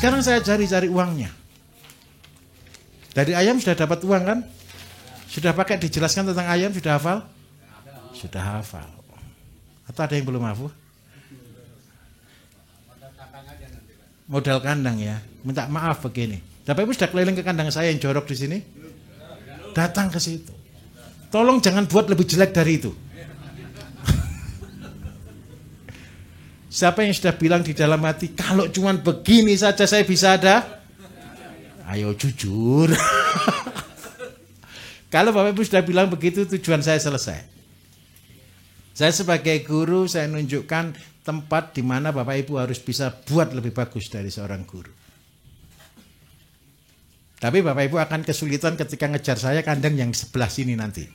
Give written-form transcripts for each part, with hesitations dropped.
Sekarang saya cari uangnya. Dari ayam sudah dapat uang kan? Sudah pakai dijelaskan tentang ayam, sudah hafal? Sudah hafal. Atau ada yang belum hafal? Modal kandang ya. Minta maaf begini. Bapak Ibu sudah keliling ke kandang saya yang jorok di sini? Datang ke situ. Tolong jangan buat lebih jelek dari itu. Siapa yang sudah bilang di dalam hati, kalau cuman begini saja saya bisa ada? Ayo jujur. Kalau Bapak Ibu sudah bilang begitu, tujuan saya selesai. Saya sebagai guru, saya nunjukkan tempat di mana Bapak Ibu harus bisa buat lebih bagus dari seorang guru. Tapi Bapak Ibu akan kesulitan ketika ngejar saya kandang yang sebelah sini nanti.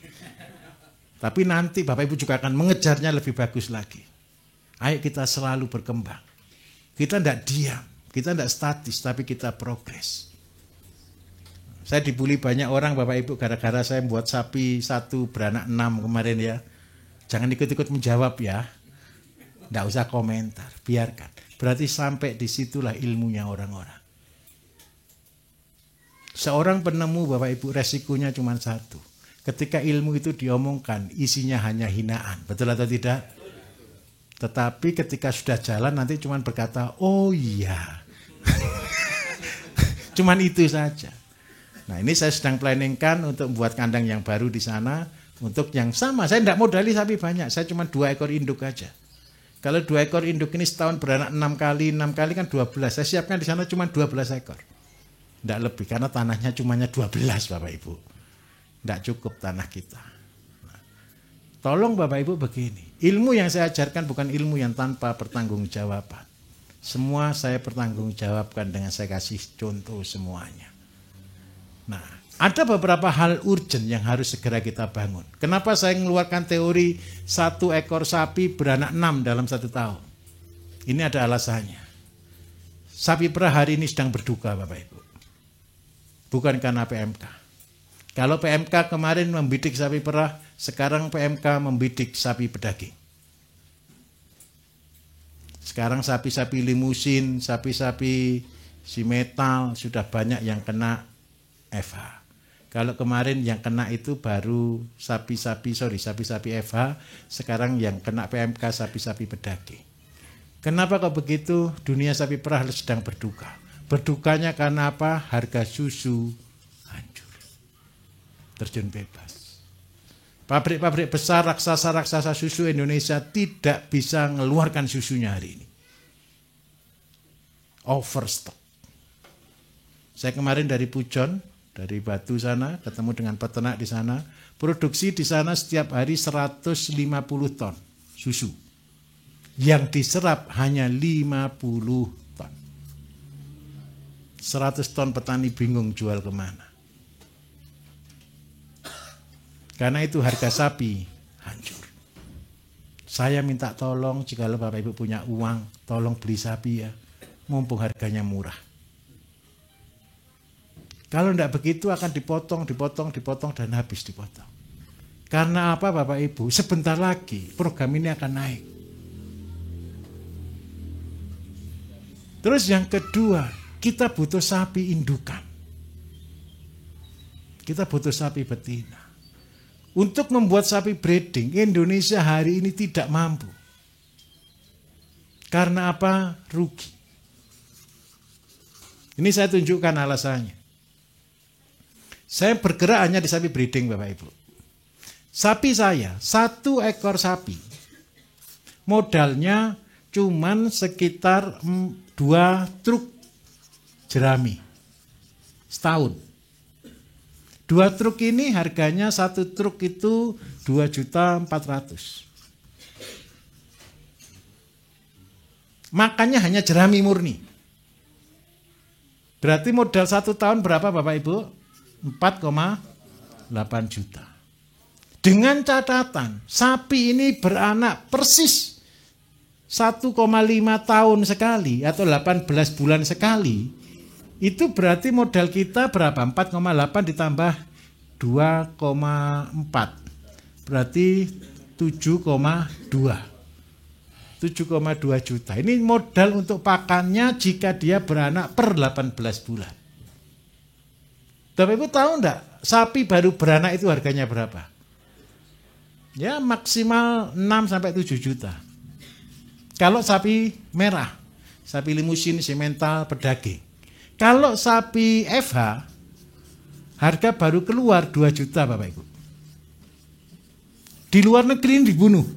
Tapi nanti Bapak Ibu juga akan mengejarnya lebih bagus lagi. Ayo kita selalu berkembang. Kita tidak diam, kita tidak statis, tapi kita progres. Saya dibully banyak orang Bapak Ibu gara-gara saya buat sapi 1 beranak 6 kemarin ya. Jangan ikut-ikut menjawab ya. Tidak usah komentar, biarkan. Berarti sampai disitulah ilmunya orang-orang. Seorang penemu Bapak Ibu resikonya cuma satu. Ketika ilmu itu diomongkan isinya hanya hinaan. Betul atau tidak? Tetapi ketika sudah jalan nanti cuma berkata, oh iya. Cuman itu saja. Nah ini saya sedang planningkan untuk membuat kandang yang baru di sana. Untuk yang sama, saya tidak modali sapi banyak. Saya cuma 2 ekor induk aja. Kalau 2 ekor induk ini setahun beranak 6 kali kan 12. Saya siapkan di sana cuma 12 ekor. Tidak lebih, karena tanahnya cuma 12 Bapak Ibu. Tidak cukup tanah kita. Tolong Bapak Ibu begini, ilmu yang saya ajarkan bukan ilmu yang tanpa pertanggungjawaban. Semua saya pertanggungjawabkan dengan saya kasih contoh semuanya. Nah, ada beberapa hal urgent yang harus segera kita bangun. Kenapa saya mengeluarkan teori 1 ekor sapi beranak 6 dalam 1 tahun? Ini ada alasannya. Sapi perah hari ini sedang berduka Bapak Ibu. Bukan karena PMK. Kalau PMK kemarin membidik sapi perah, sekarang PMK membidik sapi pedaging. Sekarang sapi-sapi limusin, sapi-sapi si metal sudah banyak yang kena FH. Kalau kemarin yang kena itu baru sapi-sapi FH, sekarang yang kena PMK sapi-sapi pedaging. Kenapa kok begitu? Dunia sapi perah sedang berduka. Berdukanya karena apa? Harga susu hancur. Terjun bebas. Pabrik-pabrik besar, raksasa-raksasa susu Indonesia tidak bisa mengeluarkan susunya hari ini. Overstock. Saya kemarin dari Pujon, dari Batu sana, ketemu dengan peternak di sana. Produksi di sana setiap hari 150 ton susu. Yang diserap hanya 50 ton. 100 ton petani bingung jual kemana. Karena itu harga sapi hancur. Saya minta tolong jika Bapak Ibu punya uang, tolong beli sapi ya. Mumpung harganya murah. Kalau tidak begitu akan dipotong dan habis dipotong. Karena apa Bapak Ibu? Sebentar lagi program ini akan naik. Terus yang kedua, kita butuh sapi indukan. Kita butuh sapi betina. Untuk membuat sapi breeding, Indonesia hari ini tidak mampu. Karena apa? Rugi. Ini saya tunjukkan alasannya. Saya bergerak hanya di sapi breeding Bapak Ibu. Sapi saya, 1 ekor sapi, modalnya cuman sekitar 2 truk jerami setahun. 2 truk ini harganya 1 truk itu 2.400.000. Makannya hanya jerami murni. Berarti modal 1 tahun berapa Bapak Ibu? 4,8 juta. Dengan catatan sapi ini beranak persis 1,5 tahun sekali atau 18 bulan sekali. Itu berarti modal kita berapa? 4,8 ditambah 2,4. Berarti 7,2. 7,2 juta. Ini modal untuk pakannya jika dia beranak per 18 bulan. Bapak Ibu tahu enggak, sapi baru beranak itu harganya berapa? Ya maksimal 6 sampai 7 juta. Kalau sapi merah, sapi limusin, simental, pedaging. Kalau sapi FH, harga baru keluar 2 juta Bapak Ibu. Di luar negeri ini dibunuh.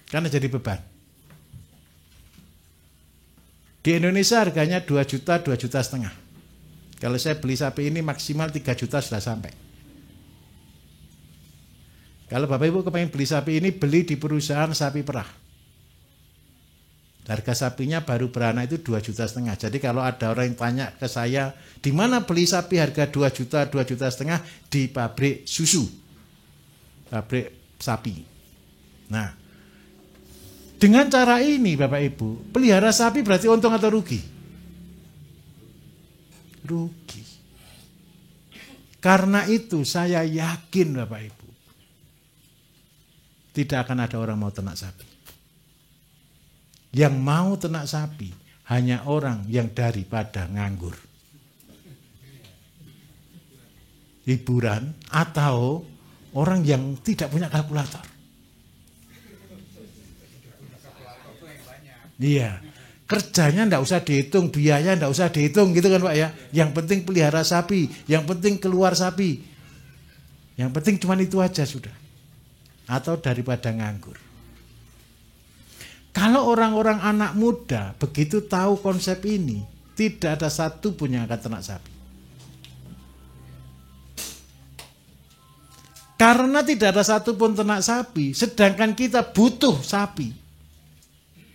Karena jadi beban. Di Indonesia harganya 2 juta, 2 juta setengah. Kalau saya beli sapi ini maksimal 3 juta sudah sampai. Kalau Bapak Ibu kepengen beli sapi ini, beli di perusahaan sapi perah. Harga sapinya baru beranak itu 2 juta setengah. Jadi kalau ada orang yang tanya ke saya, di mana beli sapi harga 2 juta, 2 juta setengah? Di pabrik susu. Pabrik sapi. Nah, dengan cara ini Bapak Ibu, pelihara sapi berarti untung atau rugi? Rugi. Karena itu saya yakin Bapak Ibu, tidak akan ada orang mau ternak sapi. Yang mau ternak sapi hanya orang yang daripada nganggur, hiburan, atau orang yang tidak punya kalkulator. Iya, kerjanya ndak usah dihitung, biaya ndak usah dihitung gitu kan Pak ya. Yang penting pelihara sapi, yang penting keluar sapi. Yang penting cuma itu aja sudah. Atau daripada nganggur. Kalau orang-orang anak muda begitu tahu konsep ini, tidak ada satu pun yang akan ternak sapi. Karena tidak ada satu pun ternak sapi, sedangkan kita butuh sapi.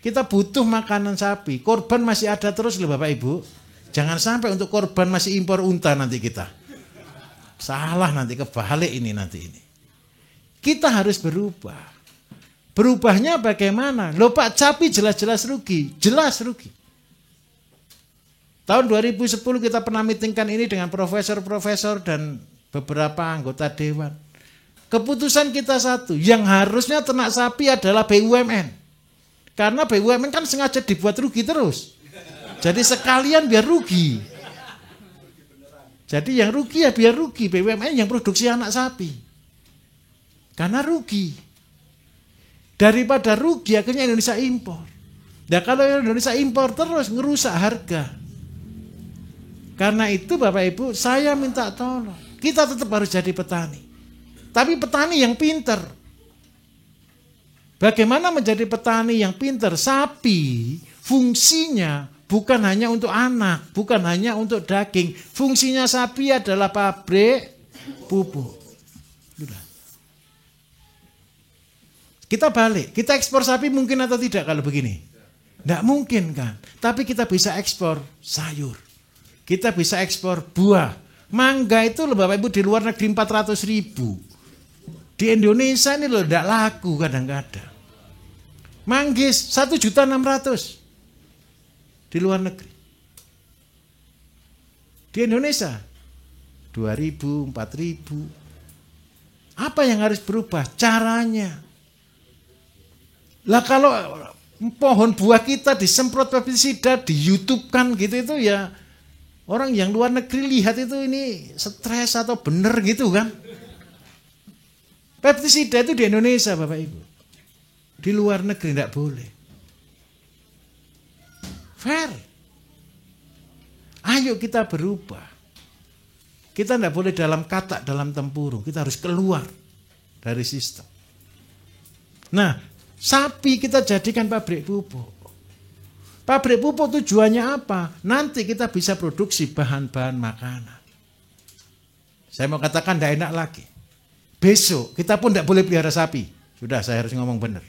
Kita butuh makanan sapi. Korban masih ada terus loh Bapak Ibu. Jangan sampai untuk korban masih impor unta nanti kita. Salah nanti, kebalik ini nanti ini. Kita harus berubah. Berubahnya bagaimana? Loh Pak, sapi jelas-jelas rugi. Jelas rugi. Tahun 2010 kita pernah meetingkan ini dengan profesor-profesor dan beberapa anggota dewan. Keputusan kita satu, yang harusnya ternak sapi adalah BUMN. Karena BUMN kan sengaja dibuat rugi terus. Jadi sekalian biar rugi. Jadi yang rugi ya biar rugi. BUMN yang produksi anak sapi. Karena rugi. Daripada rugi akhirnya Indonesia impor. Nah kalau Indonesia impor terus ngerusak harga. Karena itu Bapak Ibu saya minta tolong. Kita tetap harus jadi petani. Tapi petani yang pinter. Bagaimana menjadi petani yang pinter? Sapi fungsinya bukan hanya untuk anak, bukan hanya untuk daging. Fungsinya sapi adalah pabrik pupuk. Kita balik, kita ekspor sapi mungkin atau tidak kalau begini? Tidak mungkin kan. Tapi kita bisa ekspor sayur. Kita bisa ekspor buah. Mangga itu loh Bapak Ibu di luar negeri 400.000. Di Indonesia ini loh tidak laku kadang-kadang. Manggis 1.600.000 di luar negeri. Di Indonesia 2.000, 4.000. Apa yang harus berubah? Caranya. Lah kalau pohon buah kita disemprot pestisida, di YouTube kan gitu itu ya orang yang luar negeri lihat itu ini stres atau bener gitu kan. Pestisida itu di Indonesia Bapak Ibu. Di luar negeri tidak boleh. Fair. Ayo kita berubah. Kita tidak boleh dalam katak, dalam tempurung. Kita harus keluar dari sistem. Nah, sapi kita jadikan pabrik pupuk. Pabrik pupuk tujuannya apa? Nanti kita bisa produksi bahan-bahan makanan. Saya mau katakan tidak enak lagi. Besok kita pun tidak boleh pelihara sapi. Sudah, saya harus ngomong benar.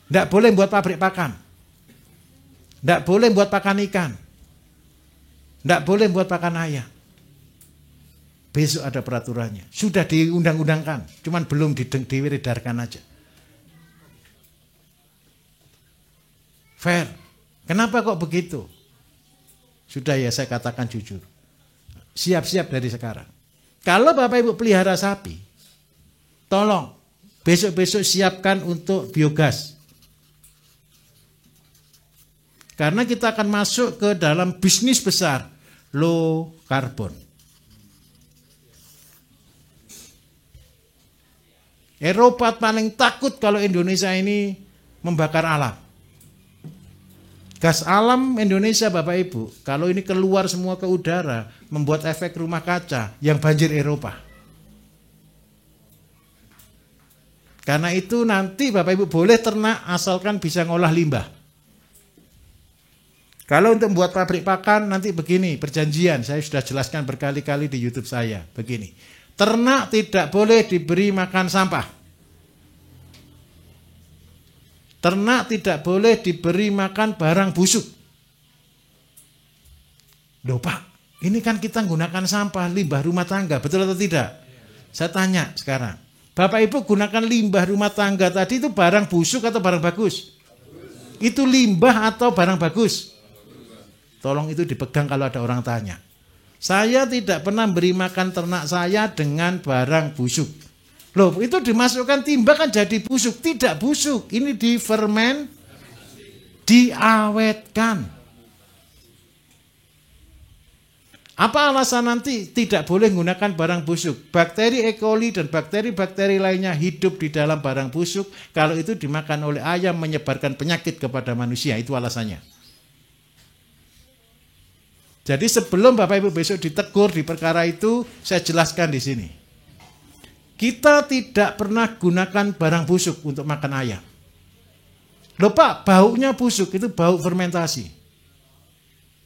Tidak boleh buat pabrik pakan. Tidak boleh buat pakan ikan. Tidak boleh buat pakan ayam. Besok ada peraturannya. Sudah diundang-undangkan. Cuman belum diredarkan aja. Fair. Kenapa kok begitu? Sudah ya saya katakan jujur. Siap-siap dari sekarang. Kalau Bapak Ibu pelihara sapi, tolong Besok-besok siapkan untuk biogas. Karena kita akan masuk ke dalam bisnis besar, low carbon. Eropa paling takut kalau Indonesia ini membakar alam. Gas alam Indonesia Bapak Ibu, kalau ini keluar semua ke udara, membuat efek rumah kaca yang banjir Eropa. Karena itu nanti Bapak Ibu boleh ternak asalkan bisa ngolah limbah. Kalau untuk membuat pabrik pakan nanti begini, perjanjian, saya sudah jelaskan berkali-kali di YouTube saya, begini. Ternak tidak boleh diberi makan sampah. Ternak tidak boleh diberi makan barang busuk. Loh Pak, ini kan kita menggunakan sampah, limbah rumah tangga, betul atau tidak? Saya tanya sekarang, Bapak Ibu gunakan limbah rumah tangga tadi itu barang busuk atau barang bagus? Itu limbah atau barang bagus? Tolong itu dipegang kalau ada orang tanya. Saya tidak pernah beri makan ternak saya dengan barang busuk. Loh, itu dimasukkan timba kan jadi busuk. Tidak busuk, ini difermen, diawetkan. Apa alasan nanti tidak boleh menggunakan barang busuk? Bakteri E. coli dan bakteri-bakteri lainnya hidup di dalam barang busuk. Kalau itu dimakan oleh ayam menyebarkan penyakit kepada manusia, itu alasannya. Jadi sebelum Bapak Ibu besok ditegur di perkara itu, saya jelaskan di sini. Kita tidak pernah gunakan barang busuk untuk makan ayam. Loh Pak, baunya busuk, itu bau fermentasi.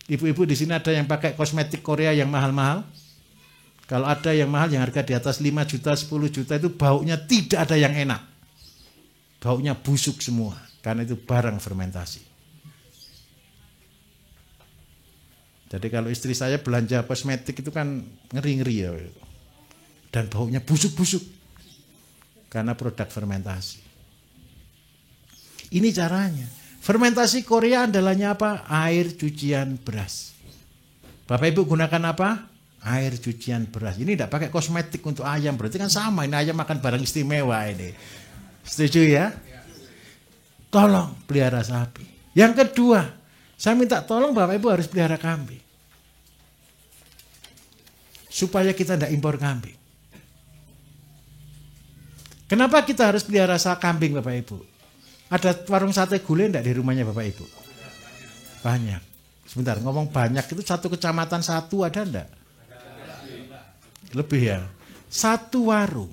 Ibu-ibu di sini ada yang pakai kosmetik Korea yang mahal-mahal? Kalau ada yang mahal, yang harga di atas 5 juta, 10 juta, itu baunya tidak ada yang enak. Baunya busuk semua, karena itu barang fermentasi. Jadi kalau istri saya belanja kosmetik itu kan ngeri-ngeri ya. Dan baunya busuk-busuk. Karena produk fermentasi. Ini caranya. Fermentasi Korea andalanya apa? Air cucian beras. Bapak Ibu gunakan apa? Air cucian beras. Ini tidak pakai kosmetik untuk ayam. Berarti kan sama. Ini ayam makan barang istimewa ini. Setuju ya? Tolong pelihara sapi. Yang kedua, saya minta tolong Bapak Ibu harus pelihara kambing. Supaya kita tidak impor kambing. Kenapa kita harus pelihara kambing Bapak Ibu? Ada warung sate gulai enggak di rumahnya Bapak Ibu? Banyak. Sebentar, ngomong banyak itu satu kecamatan satu ada enggak? Lebih ya. Satu warung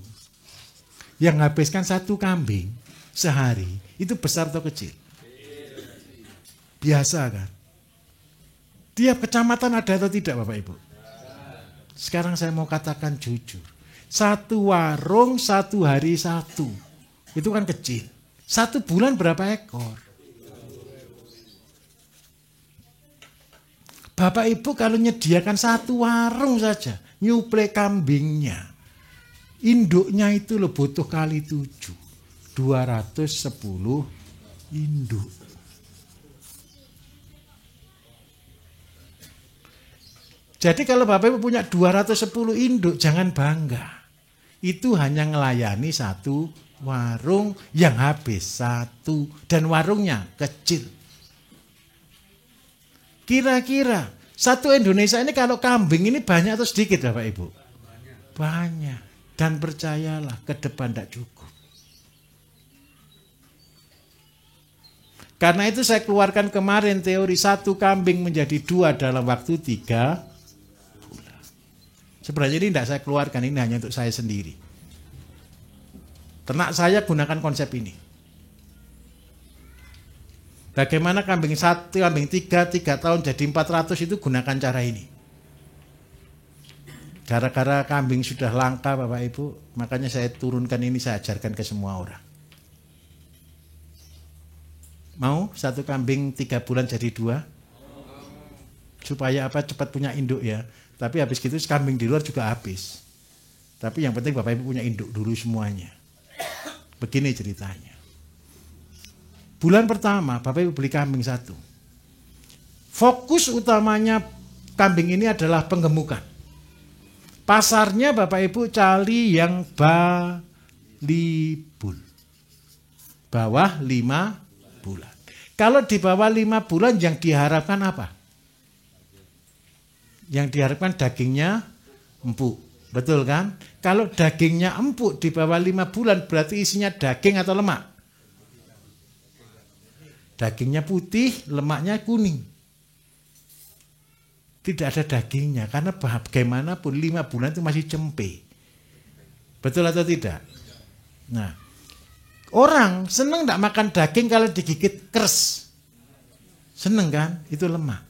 yang habiskan satu kambing sehari, itu besar atau kecil? Biasa kan? Tiap kecamatan ada atau tidak Bapak Ibu? Sekarang saya mau katakan jujur. Satu warung, satu hari satu. Itu kan kecil. Satu bulan berapa ekor? Bapak Ibu kalau menyediakan satu warung saja, nyuplai kambingnya, induknya itu lo butuh kali 7. 210 induk. Jadi kalau Bapak Ibu punya 210 induk, jangan bangga. Itu hanya melayani satu warung yang habis satu. Dan warungnya kecil. Kira-kira satu Indonesia ini kalau kambing ini banyak atau sedikit Bapak Ibu? Banyak. Dan percayalah ke depan tidak cukup. Karena itu saya keluarkan kemarin teori satu kambing menjadi 2 dalam waktu 3 bulan. Sebenarnya ini tidak saya keluarkan, ini hanya untuk saya sendiri. Ternak saya gunakan konsep ini. Bagaimana kambing 1, kambing 3 tahun jadi 400 itu gunakan cara ini. Gara-gara kambing sudah langka Bapak Ibu, makanya saya turunkan ini, saya ajarkan ke semua orang. Mau satu kambing 3 bulan jadi 2? Supaya apa? Cepat punya induk ya. Tapi habis gitu kambing di luar juga habis. Tapi yang penting Bapak Ibu punya induk dulu semuanya. Begini ceritanya. Bulan pertama Bapak Ibu beli kambing 1. Fokus utamanya kambing ini adalah penggemukan. Pasarnya Bapak Ibu cari yang banyak. libul. Bawah 5 bulan. Kalau di bawah 5 bulan yang diharapkan apa? Yang diharapkan dagingnya empuk. Betul kan? Kalau dagingnya empuk di bawah 5 bulan berarti isinya daging atau lemak? Dagingnya putih, lemaknya kuning. Tidak ada dagingnya karena bagaimanapun 5 bulan itu masih cempe. Betul atau tidak? Nah, orang senang tidak makan daging kalau digigit keras. Senang kan? Itu lemak.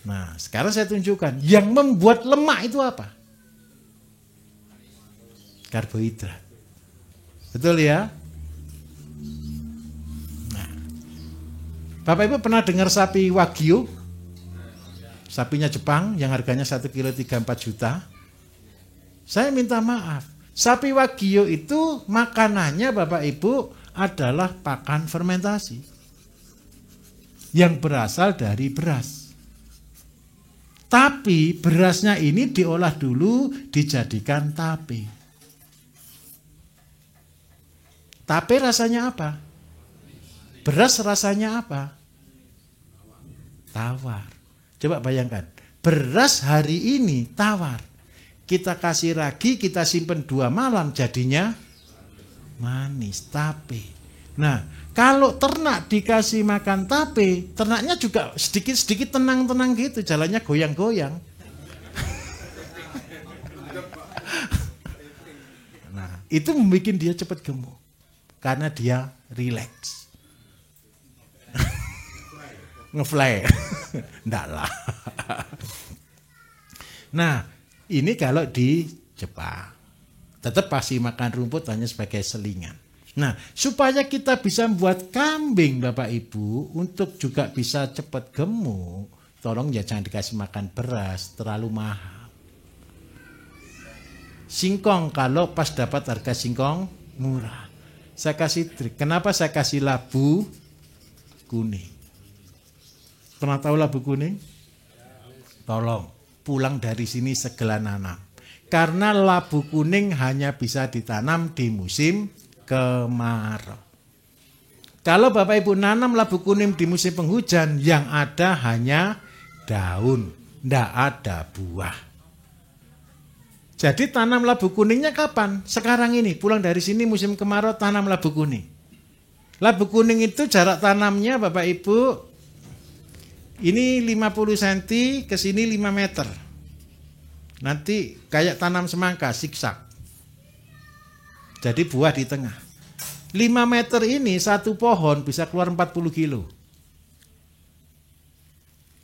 Nah, sekarang saya tunjukkan. Yang membuat lemak itu apa? Karbohidrat. Betul ya? Nah, Bapak Ibu pernah dengar sapi Wagyu? Sapinya Jepang yang harganya 1 kilo 3-4 juta. Saya minta maaf. Sapi Wagyu itu makanannya Bapak Ibu adalah pakan fermentasi. Yang berasal dari beras. Tapi berasnya ini diolah dulu dijadikan tape. Tape rasanya apa? Beras rasanya apa? Tawar. Coba bayangkan. Beras hari ini tawar. Kita kasih ragi, kita simpen 2 malam jadinya manis, tape. Nah, kalau ternak dikasih makan tape, ternaknya juga sedikit-sedikit tenang-tenang gitu, jalannya goyang-goyang. Nah, itu membuat dia cepat gemuk. Karena dia rileks. Ngefly. Enggak lah. Nah, ini kalau di Jepang. Tetap pasti makan rumput hanya sebagai selingan. Nah, supaya kita bisa membuat kambing Bapak Ibu untuk juga bisa cepat gemuk, tolong ya jangan dikasih makan beras, terlalu mahal. Singkong kalau pas dapat harga singkong murah. Saya kasih trik. Kenapa saya kasih labu kuning? Pernah tahu labu kuning? Tolong pulang dari sini segera nanam. Karena labu kuning hanya bisa ditanam di musim kemarau. Kalau Bapak Ibu nanam labu kuning di musim penghujan, yang ada hanya daun, tidak ada buah. Jadi tanam labu kuningnya kapan? Sekarang ini, pulang dari sini musim kemarau tanam labu kuning. Labu kuning itu jarak tanamnya Bapak Ibu, ini 50 cm, ke sini 5 meter. Nanti kayak tanam semangka, siksak. Jadi buah di tengah. 5 meter ini satu pohon bisa keluar 40 kilo.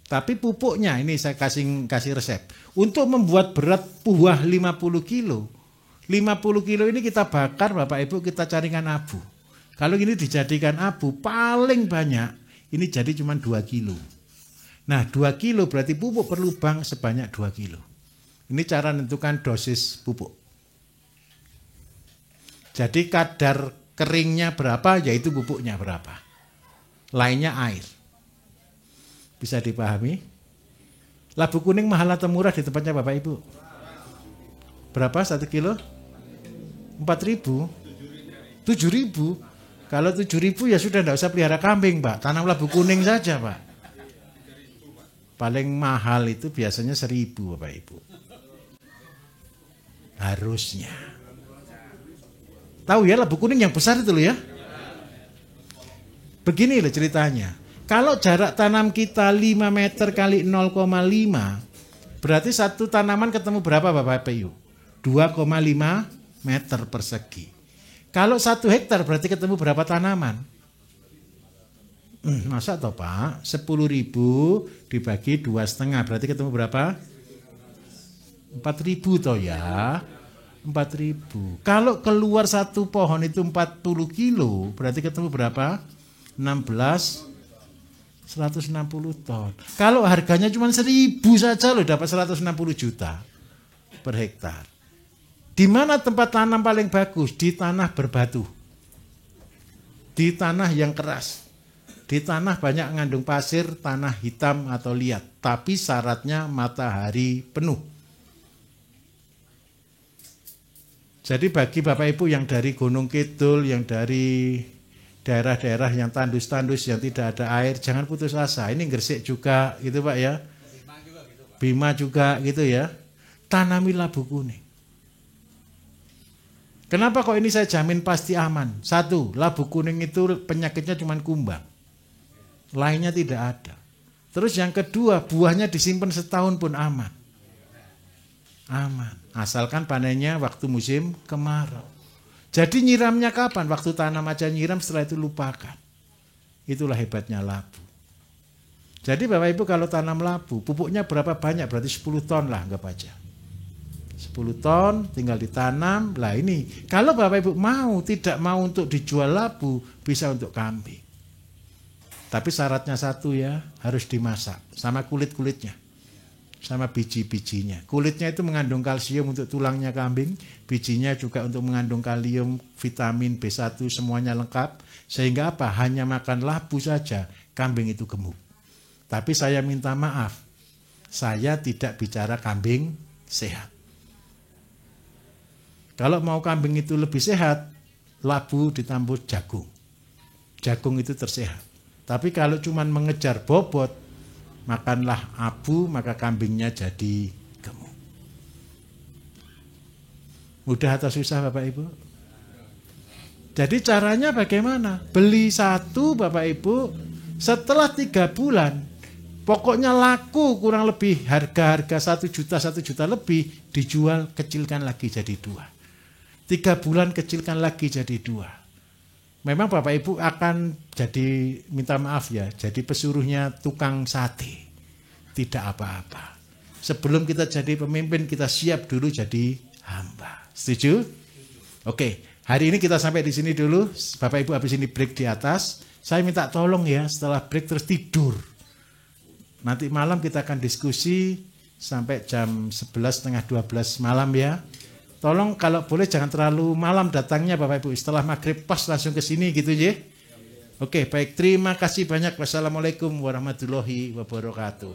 Tapi pupuknya, ini saya kasih resep. Untuk membuat berat buah 50 kilo. 50 kilo ini kita bakar Bapak Ibu, kita carikan abu. Kalau ini dijadikan abu paling banyak, ini jadi cuma 2 kilo. Nah 2 kilo berarti pupuk per lubang sebanyak 2 kilo. Ini cara menentukan dosis pupuk. Jadi kadar keringnya berapa, yaitu pupuknya berapa. Lainnya air. Bisa dipahami? Labu kuning mahal atau murah di tempatnya Bapak Ibu? Berapa 1 kilo? 4.000? 7.000? Kalau 7.000 ya sudah tidak usah pelihara kambing Pak. Tanam labu kuning saja Pak. Paling mahal itu biasanya 1.000 Bapak Ibu. Harusnya. Tahu ya labu kuning yang besar itu loh ya. Begini loh ceritanya. Kalau jarak tanam kita 5 meter kali 0,5, berarti satu tanaman ketemu berapa Bapak Ibu? 2,5 meter persegi. Kalau 1 hektar berarti ketemu berapa tanaman? Masa toh Pak? 10.000 dibagi 2,5 berarti ketemu berapa? 4.000 toh ya. 4.000. Kalau keluar satu pohon itu 40 kilo, berarti ketemu berapa? 160 ton. Kalau harganya cuma 1.000 saja loh dapat 160 juta per hektar. Di mana tempat tanam paling bagus? Di tanah berbatu. Di tanah yang keras. Di tanah banyak mengandung pasir, tanah hitam atau liat. Tapi syaratnya matahari penuh. Jadi bagi Bapak Ibu yang dari Gunung Kidul, yang dari daerah-daerah yang tandus-tandus yang tidak ada air, jangan putus asa. Ini Gresik juga gitu Pak ya. Bima juga gitu ya. Tanami labu kuning. Kenapa kok ini saya jamin pasti aman? Satu, labu kuning itu penyakitnya cuma kumbang. Lainnya tidak ada. Terus yang kedua, buahnya disimpan setahun pun aman. Aman. Asalkan panennya waktu musim kemarau. Jadi nyiramnya kapan? Waktu tanam aja nyiram, setelah itu lupakan. Itulah hebatnya labu. Jadi Bapak Ibu kalau tanam labu, pupuknya berapa banyak? Berarti 10 ton lah, anggap aja. 10 ton tinggal ditanam. Lah ini, kalau Bapak Ibu tidak mau untuk dijual labu, bisa untuk kambing. Tapi syaratnya satu ya, harus dimasak sama kulit-kulitnya. Sama biji-bijinya. Kulitnya itu mengandung kalsium untuk tulangnya kambing, bijinya juga untuk mengandung kalium, vitamin B1, semuanya lengkap. Sehingga apa? Hanya makan labu saja, kambing itu gemuk. Tapi saya minta maaf, saya tidak bicara kambing sehat. Kalau mau kambing itu lebih sehat, labu ditambah jagung. Jagung itu tersehat. Tapi kalau cuma mengejar bobot, makanlah abu, maka kambingnya jadi gemuk. Mudah atau susah Bapak Ibu? Jadi caranya bagaimana? Beli satu Bapak Ibu, setelah 3 bulan, pokoknya laku kurang lebih harga 1 juta lebih, dijual kecilkan lagi jadi 2. 3 bulan kecilkan lagi jadi 2. Memang Bapak Ibu akan jadi, minta maaf ya, jadi pesuruhnya tukang sate. Tidak apa-apa. Sebelum kita jadi pemimpin, kita siap dulu jadi hamba. Setuju? Oke, hari ini kita sampai di sini dulu. Bapak Ibu habis ini break di atas. Saya minta tolong ya, setelah break terus tidur. Nanti malam kita akan diskusi sampai jam 11:30-12 malam ya. Tolong kalau boleh jangan terlalu malam datangnya Bapak Ibu. Setelah maghrib pas langsung ke sini gitu ya. Oke, baik. Terima kasih banyak. Wassalamualaikum warahmatullahi wabarakatuh.